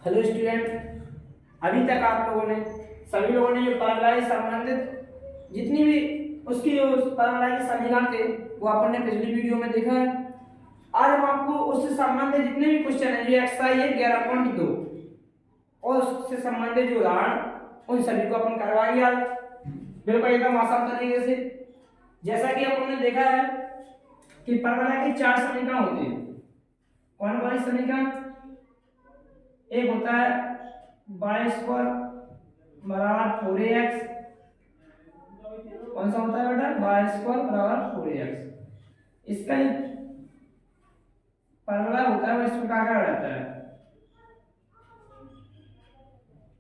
Hello student, अभी तक आप लोगों ने सभी लोगों ने जो पैरालाइज संबंधित जितनी भी उसकी जो पैरालाइज समीकरण थे वो अपन ने पिछली वीडियो में देखा है। आज हम आपको उससे संबंधित जितने भी क्वेश्चन हैं जो एक्सरसाइज है 11.2 और उससे संबंधित जो उदाहरण उन सभी को अपन करवाएंगे आज बिल्कुल एकदम आसान तरीके से। जैसा कि अपन ने देखा है कि पैरालाइज के 4 समीकरण होते हैं। कौन वाले समीकरण? एक होता है y स्क्वायर बराबर 4ax। कौन सा होता है बेटा? y स्क्वायर बराबर 4ax। इसका ही फॉर्मूला होता है वो इस प्रकार का रहता है,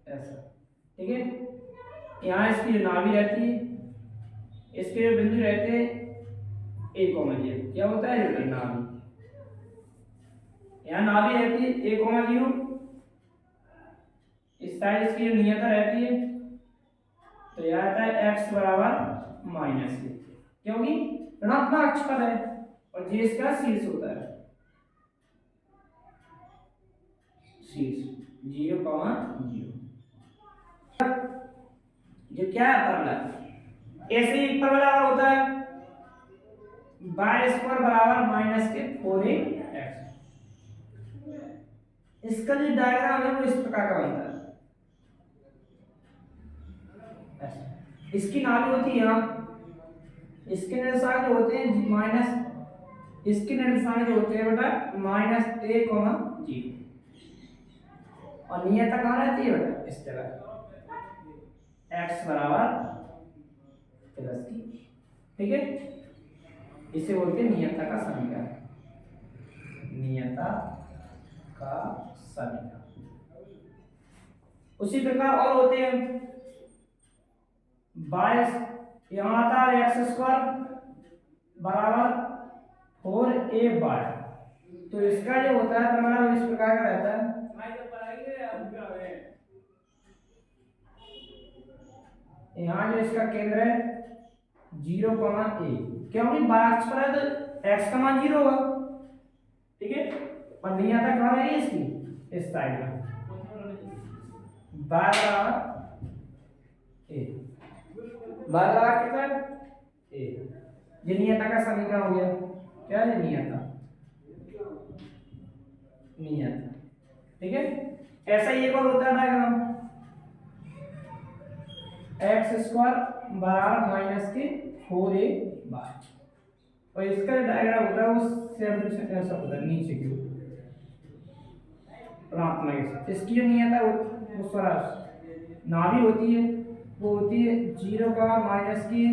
ऐसा। ठीक है, यहाँ इसकी जो नाभि रहती है, इसके जो बिंदु रहते हैं a, j, क्या होता है बेटा? नाभि। यहाँ नाभि रहती है a, 0। इस साइड इसकी जो नियता रहती है तो यह आता है x बराबर माइनस a, क्योंकि ऋणात्मक अक्ष पर है और ये इसका शीर्ष होता है, शीर्ष 0,0। ये क्या है परवलय? ऐसे ही परवलय होता है y स्क्वायर बराबर माइनस के 4ax। इसका जो डायग्राम है वो इस प्रकार का बनता है। इसकी नाभि होती है यहाँ, इसके निर्देशांक जो होते हैं माइनस, इसके निर्देशांक जो होते हैं बेटा -a, 0 और नियता कहाँ रहती है बेटा? इस तरह x बराबर प्लस की। ठीक है, इसे बोलते हैं नियता का समीकरण, नियता का समीकरण। उसी प्रकार और होते हैं बाईस, यहाँ आता है एक्स स्क्वायर बराबर 4a बाय, तो इसका जो होता है फॉर्मूला इस प्रकार का रहता है। यहाँ जो इसका केंद्र है 0,a, क्योंकि बाय अक्ष पर है तो x का मान 0 होगा। ठीक है, और नियता कहाँ रहेगी इसकी? इस साइड में बाय बराबर a, बराबर कितना है? a। ये नियता का समीकरण हो गया। क्या है नियता? नियता। ठीक है, ऐसा ही एक और होता है डायग्राम x स्क्वायर बराबर माइनस के 4a बाय, और इसका डायग्राम होता है वो सेम ऐसा होता है नीचे की ओर ऋणात्मक। इसकी जो नियता वो स्वराज नाभि होती है वो होती है 0 का माइनस की,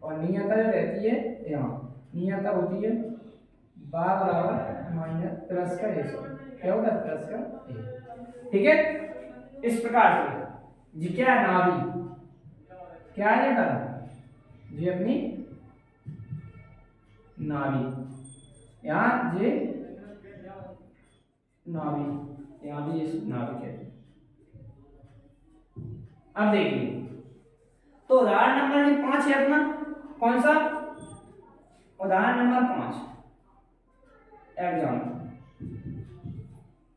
और नियता जो रहती है यहाँ नियता होती है बार बराबर माइनस प्लस का a, क्या होता है? प्लस का a। ठीक है, इस प्रकार से जी क्या है? नाभि। क्या है बेटा? जी अपनी नाभि, यहाँ जे नाभि, यहाँ भी इस नाभि है। अब देखिए, तो उदाहरण नंबर 5 है अपना, कौन सा? उदाहरण नंबर 5 एग्जाम,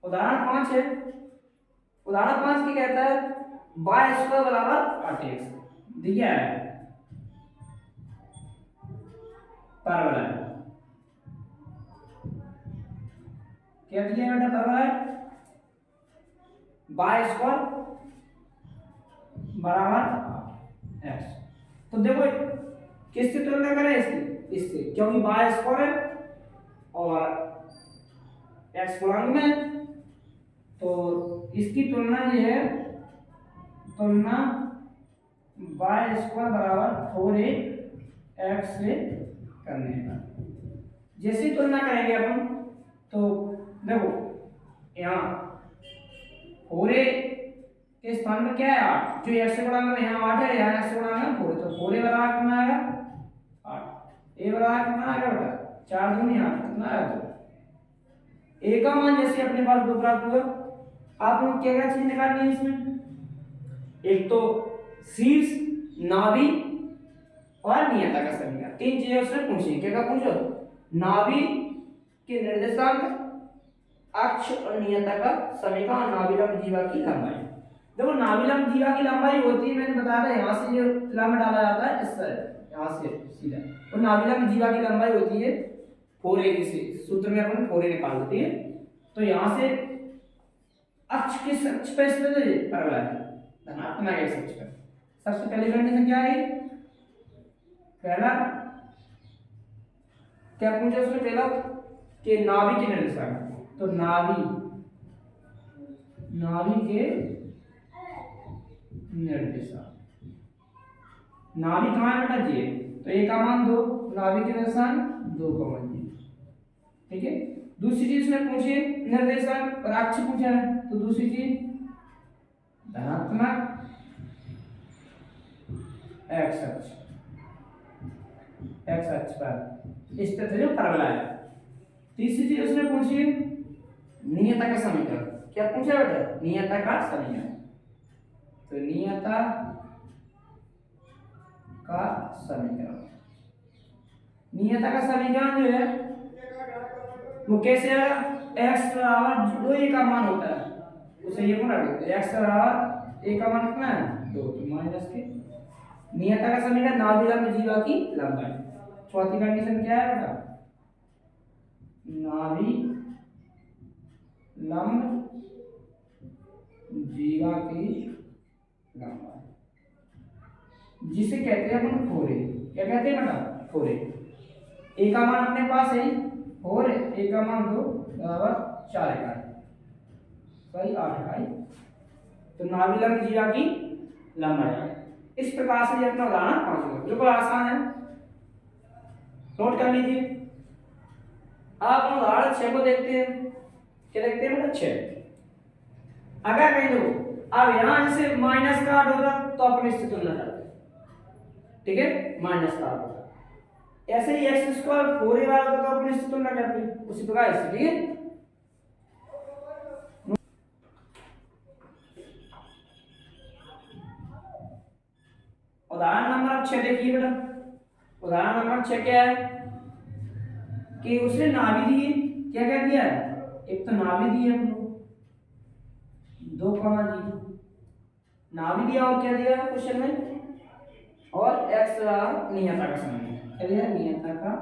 उदाहरण 5 है। उदाहरण 5 की कहता है y स्क्वायर बराबर 8x दिया है परवलय। क्या दिया है बेटा? परवलय y स्क्वायर बराबर x। तो देखो किससे तुलना करें? इससे, क्योंकि y स्क्वायर है और x गुणांक में, तो इसकी तुलना ये है, तुलना y स्क्वायर बराबर 4ax से करने का। जैसे तुलना करेंगे अपन तो देखो यहाँ 4a के स्थान में क्या है? 8, जो x गुणांक में यहाँ 8 है, यहाँ x गुणांक में 4 है, तो 4a बराबर कितना आएगा? 8। a बराबर कितना आएगा बेटा? 4 दूनी 8, कितना आएगा? तो a का मान जैसे अपने पास 2 प्राप्त हुआ, आप लोग क्या क्या चीज निकालनी है इसमें? एक तो शीर्ष, नाभि और नियता का समीकरण, 3 चीजें उसने पूछी। क्या क्या पूछो? नाभि के निर्देशांक अक्ष और नियता का समीकरण, नाभिलंब जीवा की लंबाई। देखो नाभिलंब जीवा की लंबाई होती है, मैंने बताया था यहाँ से जो लंब डाला जाता है इस तरह यहाँ से सीधा, और नाभिलंब जीवा की लंबाई होती है 4a, से सूत्र में अपन 4a निकाल देते हैं। तो यहाँ से अक्ष किस अक्ष पर स्थित है, परवलय धनात्मक एक्स अक्ष पर। सबसे पहली कंडीशन क्या है, पहला क्या पूछा उसने, पहला कि नाभि के निर्देशांक, तो नाभि के निर्देशांक, नाभि कहाँ है बेटा जी, तो ए का मान 2, नाभि के निर्देशांक 2, ठीक है। दूसरी चीज ने पूछी निर्देशांक और अक्ष पूछा है, तो दूसरी चीज धनात्मक एक्स अक्ष पर स्थित है जो परवलय है। तीसरी चीज उसने पूछी नियता का समीकरण, क्या पूछा बेटा, नियता का समीकरण, तो नियता का समीकरण, नियता का समीकरण जो है वो कैसे है, x बराबर जो a का मान होता है उसे ये पूरा करते हैं, x बराबर a का मान कितना है 2, तो माइनस के नियता का समीकरण नाभिलंब जीवा की लंबाई। चौथी कंडीशन क्या है बेटा, नाभिलंब जीवा की लंबाई, जिसे कहते हैं अपन फोरे, क्या कहते हैं बेटा, फोरे। a का मान अपने पास है और a का मान 2 बराबर 4 इकाई, सही 8 इकाई, तो नाभिलंब जीवा की लंबाई। इस प्रकार से ये अपना उदाहरण 5 होगा, बिल्कुल आसान है, नोट कर लीजिए। आप उदाहरण 6 को देखते हैं, क्या देखते हैं बेटा 6। अगर कहीं देखो अब यहां से माइनस का 8 होगा तो अपनी स्थिति तुलना करते हैं, ठीक है, माइनस का 8 होगा। ऐसे ही x स्क्वायर 4a वाला होगा तो अपनी स्थिति तुलना करते हैं, उसी प्रकार ऐसे, ठीक है। उदाहरण नंबर 6 देखिए बेटा, उदाहरण नंबर 6 क्या है कि उसने नाभि दी, क्या क्या दिया है, एक तो नाभि दी है हमको 2, जी नाभि दिया, और क्या दिया क्वेश्चन में, और x नियता का समीकरण, क्या दिया, नियता का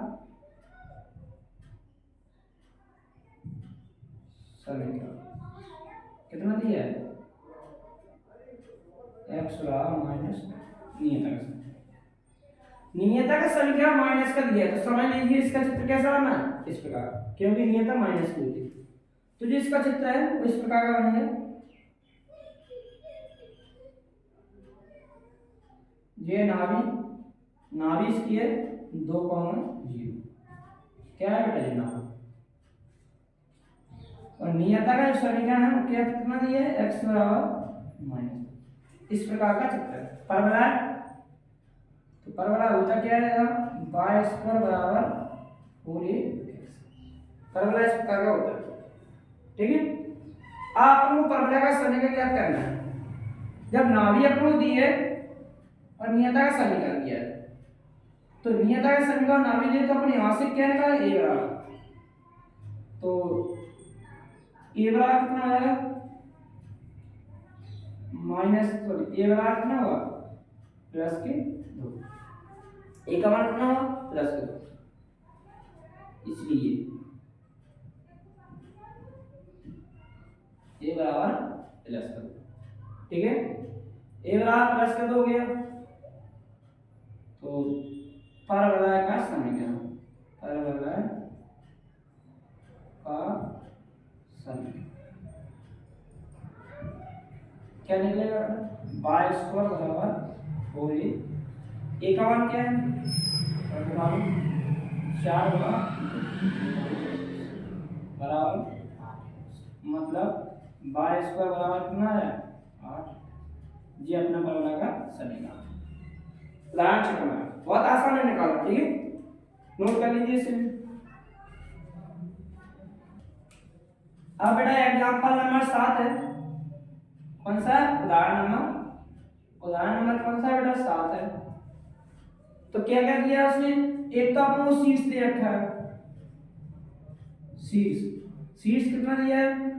समीकरण कितना दिया है, x माइनस नियता का समीकरण, नियता का समीकरण माइनस का दिया है, तो समझ लीजिए इसका चित्र कैसा बना है, इस प्रकार, क्योंकि नियता माइनस की होती है, तो जो इसका चित्र है वो इस प्रकार का बनेगा, ये नाभि इसकी है 2, 0, क्या है बेटा ये नाभि, और नियता का जो समीकरण है क्या कितना दिया है, x बराबर माइनस, इस प्रकार का चित्र है। परवलय, तो परवलय होता क्या है, y स्क्वायर बराबर 4ax, परवलय इस प्रकार का होता है, ठीक है। आपको परवलय का समीकरण याद करना है, जब नाभि आपको दी है और नियता का समीकरण दिया है, तो नियता का समीकरण नाभि दिया तो अपने यहां से क्या निकाला, a बराबर, तो a बराबर कितना हो जाएगा, माइनस, सॉरी a बराबर कितना होगा, प्लस के 2, a का मान कितना होगा, प्लस के 2, इसलिए a बराबर प्लस का 2, ठीक है, a बराबर प्लस का 2 हो गया, तो परवलय का समीकरण, परवलय का समीकरण क्या निकलेगा, y स्क्वायर बराबर 4a, a का मान क्या है, 4 बराबर, मतलब y स्क्वायर बराबर कितना है 8, ये अपना परवलय का समीकरण। उदाहरण 6 में बहुत आसान है निकालना, ठीक है, नोट कर लीजिए इसे। अब बेटा एग्जांपल नंबर 7 है, कौन सा, उदाहरण नंबर कौन सा है बेटा, 7 है। तो क्या क्या किया उसने, एक तो आपको शीर्ष दे रखा है, शीर्ष कितना दिया है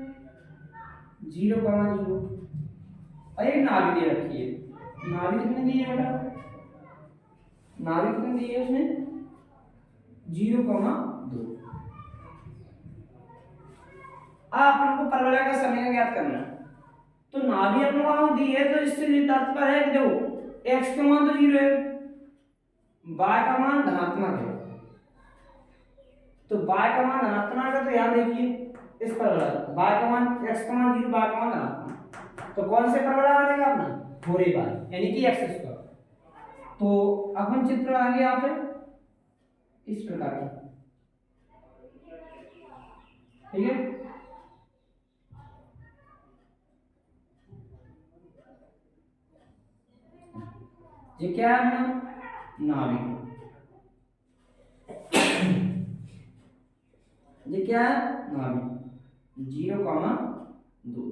0,0 और एक नाभि दे रखी है। नाभि कितनी दी है बेटा, नाभि कितनी दी है उसने 0,2। आप अपन को परवलय का समय ज्ञात करना है। तो नाभि अपन को दी है, तो इससे तात्पर्य है कि देखो x का मान तो 0 है, y का मान धनात्मक है, तो y का मान धनात्मक है, तो यहाँ देखिए इस परवलय y का मान x का मान 0, y का मान धनात्मक, तो कौन से परवलय बनेगा अपना 4y यानी कि x²। तो अपन चित्र बनाएंगे यहाँ पे इस प्रकार का, ठीक है। ये क्या है नाभि, ये क्या है नाभि 0,2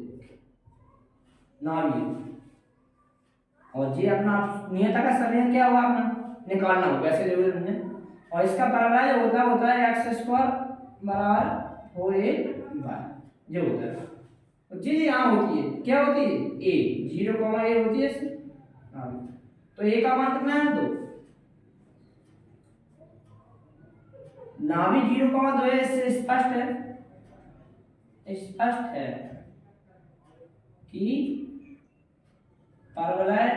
नाभि, और ये अपना नियता का समय क्या हुआ अपना निकालना होगा, ऐसे जरूरी नहीं है। और इसका परवलय होता है x² बराबर 4a जो होता है। तो जी यहाँ होती है, क्या होती है a 0,a होती है नाभि। तो a का मान कितना है 2, नाभि 0,2 है, इससे स्पष्ट है कि परवलय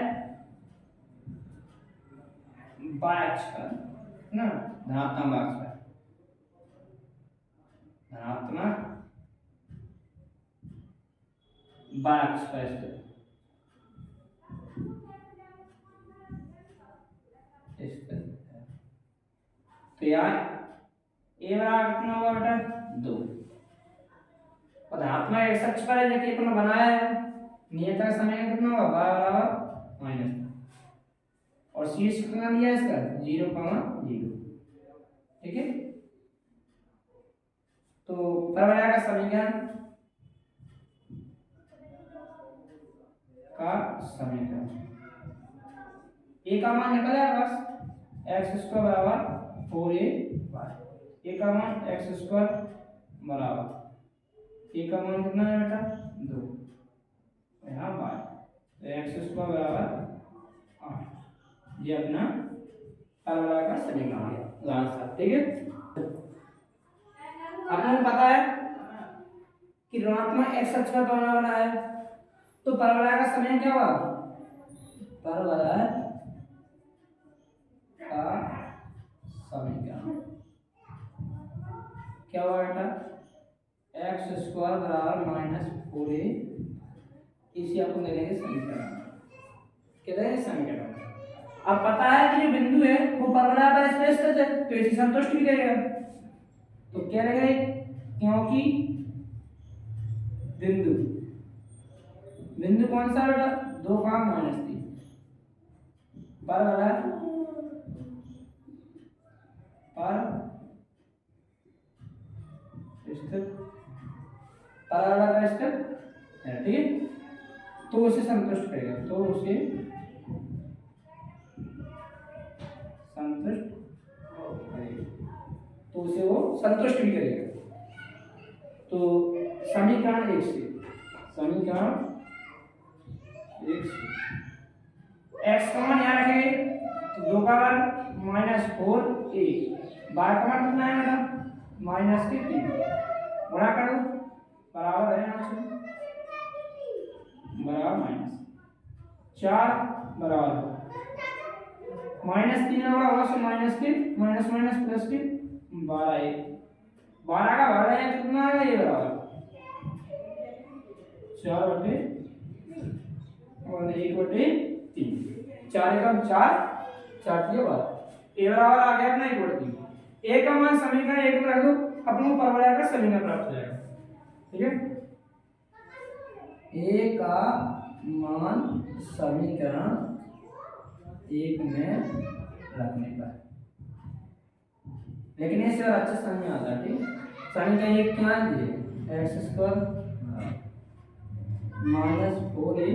बायक्स पर ना धनात्मक बायक्स पर, धनात्मक बायक्स पर स्थित है। तो यार ए बराबर कितना होगा बेटा 2, और धनात्मक एक्स अक्ष पर है जो कि अपन बनाया है, नियत का समय कितना होगा y बराबर -, और शीर्ष कितना दिया है इसका 0,0, ठीक है। तो परवलय का समीकरण a का मान निकल आया बस x² बराबर 4a, a का मान x² बराबर a का मान कितना है बेटा 2, यहाँ y, तो x² बराबर 8। ये अपना परवलय का समीकरण आंसर, ठीक है। आपको पता है कि ऋणात्मक x अक्ष पर परवलय बना है, तो परवलय का समय क्या हुआ, परवलय का समीकरण क्या हुआ बेटा x² बराबर -4a, इसी आपको मिलेंगे समीकरण, कितने समीकरण। अब पता है कि जो बिंदु है वो परवलय पर स्थित है, तो इसे संतुष्ट भी करेगा। तो क्या लगेगा, क्योंकि बिंदु कौन सा बेटा 2,-3 परवलय पर स्थित, परवलय पर स्थित है, ठीक है। तो उसे संतुष्ट करेगा, तो उसे संतुष्ट करेगा, तो उसे वो संतुष्ट भी करेगा। तो समीकरण 1 से x का मान यहाँ रखेंगे, तो 2 का वर्ग -4a, y का मान कितना है बेटा -3, गुणा करो बराबर है यहाँ से बराबर -4 बराबर -3 होगा, -3 माइनस प्लस 3 12, 12 का भाग है कितना आएगा, ये बराबर 4/3 और 1/3, 4 एकम 4, 4 के बाद a बराबर आ गया अपना 1/3। a का मान समीकरण 1 में रख दो, अपन को परवलय का समीकरण प्राप्त हो जाएगा, ठीक है। a का मान समीकरण 1 में रखने पर, लेकिन इससे और अच्छा समझ आता है, ठीक। समीकरण 1 क्या है, x² -4a,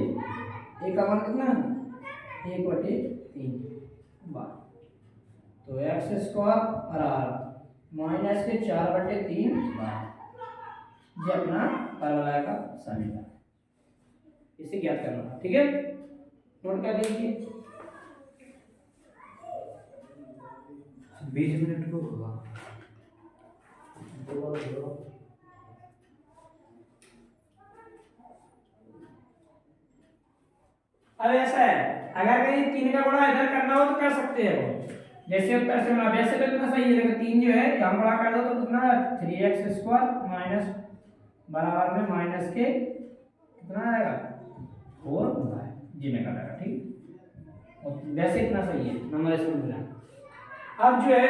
a का मान कितना है 1/3 बार, तो x² बराबर -4/3 बार ये अपना परवलय का समीकरण, इसे ज्ञात करना। ठीक है, नोट कर लीजिए। 20 मिनट को होगा। अब ऐसा है, अगर कहीं 3 का गुणा इधर करना हो तो कर सकते हैं वो, जैसे उत्तर से मिला वैसे तो इतना सही है, लेकिन 3 जो है यहाँ गुणा कर दो तो कितना 3x² माइनस बराबर में माइनस के कितना आएगा 4 होता है जी में काटा। ठीक, और वैसे इतना सही है, नंबर इसमें मिला। अब जो है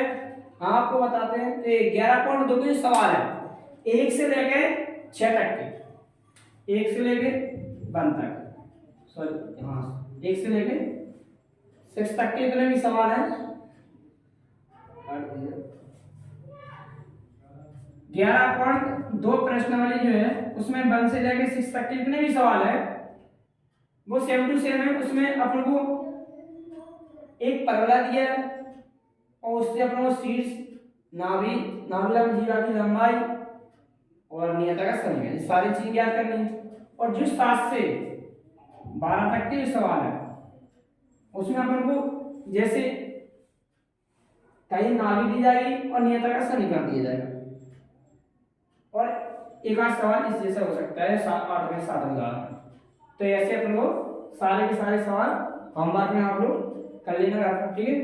आपको बताते हैं, 11.2 का सवाल है, 1 से लेके 6 तक के, 1 से लेके 1 तक, सॉरी हाँ 1 से लेके 6 तक के इतने भी सवाल हैं। 11.2 प्रश्नावली जो है उसमें 1 से लेके 6 तक के जितने भी सवाल है वो सेम टू सेम है। उसमें अपन को एक परवलय दिया है और उससे अपन को शीर्ष, नाभिक जीवा की लंबाई और नियता का समीकरण, ये सारी चीज ज्ञात करनी है। और जो 7 से 12 तक के सवाल है उसमें अपन को जैसे कहीं नाभिक दी जाएगी और नियता का समीकरण दिया जाएगा, और एक आध सवाल इस जैसा हो सकता है 7-8 में 7 उदाहरण। तो ऐसे अपन को सारे के सारे सवाल होमवर्क में आप लोग कर लेना। ठीक है।